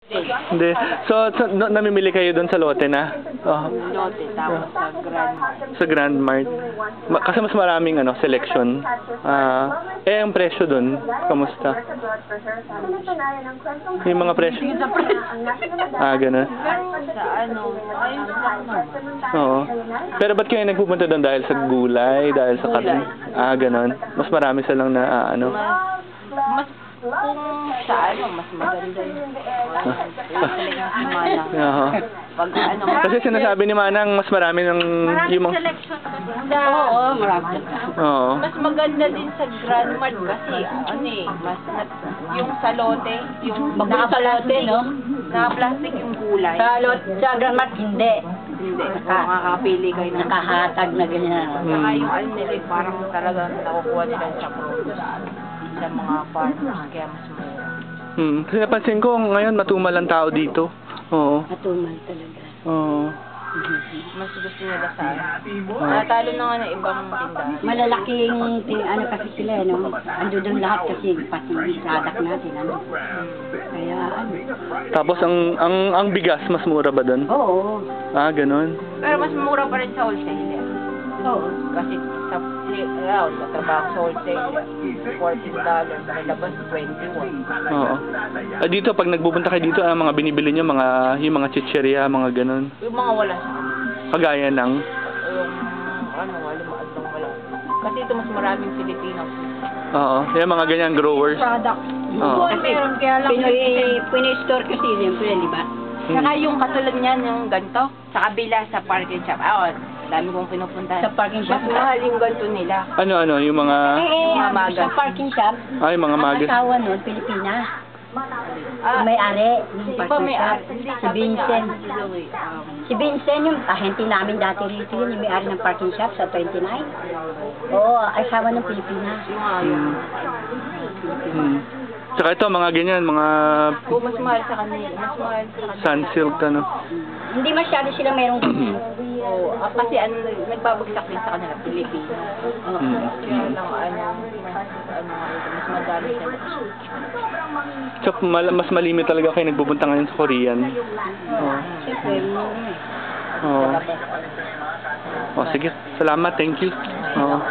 Hindi. So, namimili kayo doon sa lote na? Oh. Lote, tapos sa Grand Mart. Sa Grand Mart. Kasi mas maraming selection. Ang presyo doon, kamusta? Yung mga presyo? Ganun. Sa ayos lang naman. Oo. Pero ba't kayo nagpupunta doon dahil sa gulay, dahil sa karne? Ganun. Mas marami silang na Mas kung sa mas maganda yun. Pag Kasi sinasabi ni Manang mas marami ng yung selection. Oo, marami. Oo. Mas maganda din sa Grand Mart kasi mas yung sa lote, yung naka-plastic, no? Naka-plastic yung gulay. Sa Grand Mart, hindi. Hindi. Makakapili kayo ng Nakahatag na ganyan. Saka yung nila, parang talagang nakukuha nila sa produce sa mga farmers, kaya mas mura. Kasi napansin ko ngayon matumal ang tao dito. Oo. Matumal talaga. Oo. Mas gusto nila sa natalo na nga ng ibang tindahan. Malalaking kasi sila, no? Ando doon lahat kasi pati product natin, Kaya Tapos ang bigas mas mura ba doon? Oo. Ganun. Pero mas mura pa rin sa wholesale. Oo. Kasi sa trabaho sa wholesale, $14, may labas 21. Oo. Dito pag nagbubunta kayo dito, mga binibili niyo yung mga chicheria, mga ganun. Yung mga wala sa Kagaya ng wala. Kasi ito mas maraming Filipino. Oo. Yung mga ganyan growers. Product. Oo. Meron kaya lang Pinoy store kasi, siyempre, di ba? Saka yung katulad niyan, yung ganito, sa kabila sa parking shop. Dami kong pinupuntahan. Sa parking shop. Mas mahal yung ganito nila. Ano, yung mga... Sa parking shop, yung mga ang magas. asawa nun, Pilipina. May-ari ng Iba parking shop. Hindi, Si Vincent. Si Vincent, yung ahente namin dati rito yun, yung may-ari ng parking shop sa 29. Oo, asawa ng Pilipina. Tsaka ito, mga ganyan, mga... Mas mahal sa kanila. Mas mahal sa kanila. Sunsilk, Hindi masyado sila merong kasi nagbabagsak din sa kanila, Pilipino. Kaya lang, mas madami sila. So, mas malimit talaga kayo nagbubunta ngayon sa Korean. Oo. Siyempre, Oo. Sige, salamat, thank you. Oo.